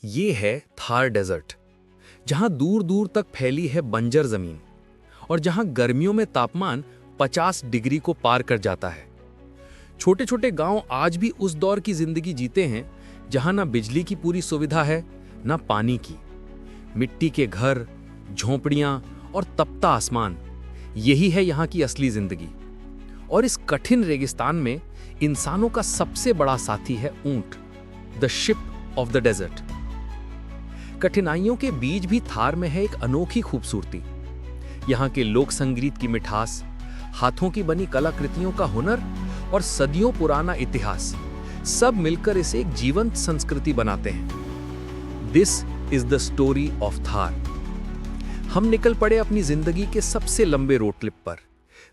ये है थार डेजर्ट, जहां दूर दूर तक फैली है बंजर जमीन और जहां गर्मियों में तापमान 50 डिग्री को पार कर जाता है। छोटे छोटे गांव आज भी उस दौर की जिंदगी जीते हैं जहां ना बिजली की पूरी सुविधा है, ना पानी की। मिट्टी के घर, झोंपड़ियां और तपता आसमान, यही है यहाँ की असली जिंदगी। और इस कठिन रेगिस्तान में इंसानों का सबसे बड़ा साथी है ऊंट, the ship of the desert. कठिनाइयों के बीच भी थार में है एक अनोखी खूबसूरती। यहाँ के लोक संगीत की मिठास, हाथों की बनी कलाकृतियों का हुनर और सदियों पुराना इतिहास, सब मिलकर इसे एक जीवंत संस्कृति बनाते हैं। This is the story of Thar. हम निकल पड़े अपनी जिंदगी के सबसे लंबे रोड ट्रिप पर,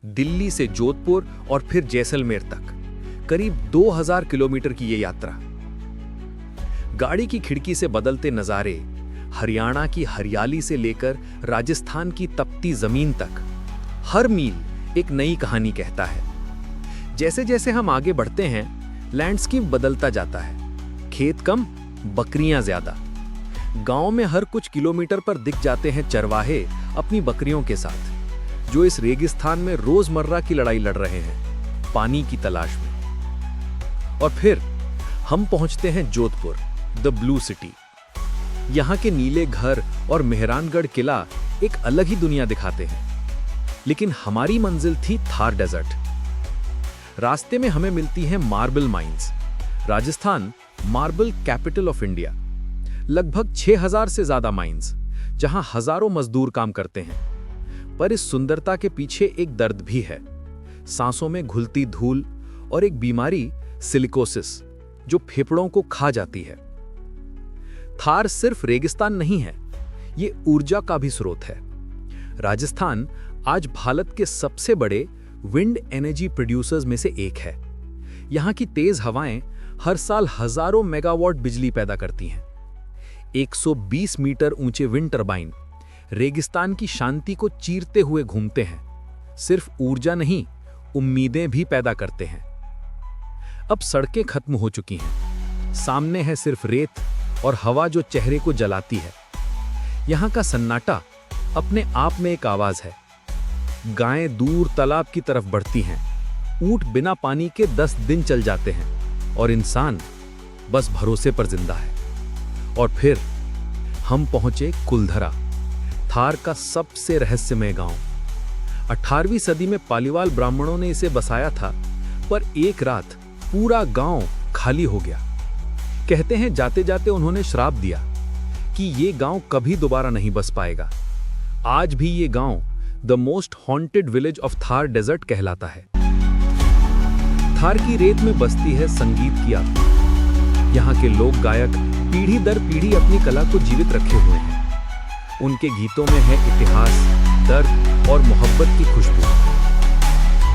दिल्ली से जोधपुर और फिर जैसलमेर तक, करीब 2000 किलोमीटर की ये यात्रा। गाड़ी की खिड़की से बदलते नजारे, हरियाणा की हरियाली से लेकर राजस्थान की तपती जमीन तक, हर मील एक नई कहानी कहता है। जैसे जैसे हम आगे बढ़ते हैं, लैंडस्केप बदलता जाता है। खेत कम, बकरियां ज्यादा। गांव में हर कुछ किलोमीटर पर दिख जाते हैं चरवाहे अपनी बकरियों के साथ, जो इस रेगिस्तान में रोजमर्रा की लड़ाई लड़ रहे हैं, पानी की तलाश में। और फिर हम पहुंचते हैं जोधपुर, द ब्लू सिटी। यहां के नीले घर और मेहरानगढ़ किला एक अलग ही दुनिया दिखाते हैं। लेकिन हमारी मंजिल थी थार डेजर्ट। रास्ते में हमें मिलती है marble mines. Rajasthan marble capital of India. लगभग 6000 से ज्यादा माइंस, जहां हजारों मजदूर काम करते हैं। पर इस सुंदरता के पीछे एक दर्द भी है, सांसों में घुलती धूल और एक बीमारी, सिलिकोसिस, जो फेफड़ों को खा जाती है। थार सिर्फ रेगिस्तान नहीं है, ये ऊर्जा का भी स्रोत है। राजस्थान आज भारत के सबसे बड़े विंड एनर्जी प्रोड्यूसर्स में से एक है। यहाँ की तेज हवाएं हर साल हजारों मेगावाट बिजली पैदा करती हैं। 120 मीटर ऊंचे विंड टरबाइन रेगिस्तान की शांति को चीरते हुए घूमते हैं। सिर्फ ऊर्जा नहीं, उम्मीदें भी पैदा करते हैं। अब सड़कें खत्म हो चुकी हैं, सामने है सिर्फ रेत और हवा जो चेहरे को जलाती है। यहाँ का सन्नाटा अपने आप में एक आवाज है। गायें दूर तालाब की तरफ बढ़ती हैं, ऊंट बिना पानी के 10 दिन चल जाते हैं और इंसान बस भरोसे पर जिंदा है। और फिर हम पहुंचे कुलधरा, थार का सबसे रहस्यमय गांव। 18वीं सदी में पालीवाल ब्राह्मणों ने इसे बसाया था, पर एक रात पूरा गांव खाली हो गया। कहते हैं जाते जाते उन्होंने श्राप दिया कि ये गांव कभी दोबारा नहीं बस पाएगा। आज भी ये गांव the most haunted village of Thar desert कहलाता है। थार की रेत में बसती है संगीत की आत्मा। यहाँ के लोक गायक पीढ़ी दर पीढ़ी अपनी कला को जीवित रखे हुए हैं। उनके गीतों में है इतिहास, दर्द और मोहब्बत की खुशबू।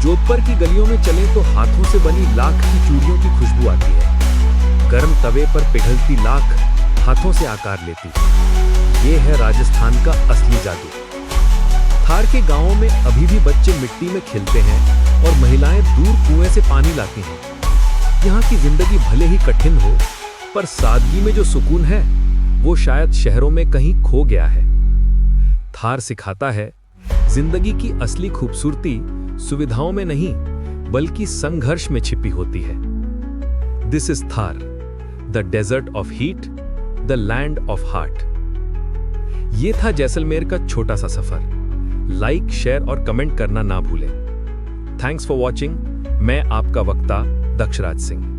जोधपुर की गलियों में चलें तो हाथों से बनी लाख की चूड़ियों की खुशबू आती है। गर्म तवे पर पिघलती लाख हाथों से आकार लेती। ये है राजस्थान का असली जादू। थार के गांवों में अभी भी बच्चे मिट्टी में खेलते हैं और महिलाएं दूर कुएं से पानी लाती हैं। यहाँ की जिंदगी भले ही कठिन हो, पर सादगी में जो सुकून है वो शायद शहरों में कहीं खो गया है। थार सिखाता है जिंदगी की असली खूबसूरती सुविधाओं में नहीं, बल्कि संघर्ष में छिपी होती है। This is Thar, the desert of heat, the land of heart. ये था जैसलमेर का छोटा सा सफर। लाइक, शेयर और कमेंट करना ना भूलें। Thanks for watching. मैं आपका वक्ता दक्षराज सिंह।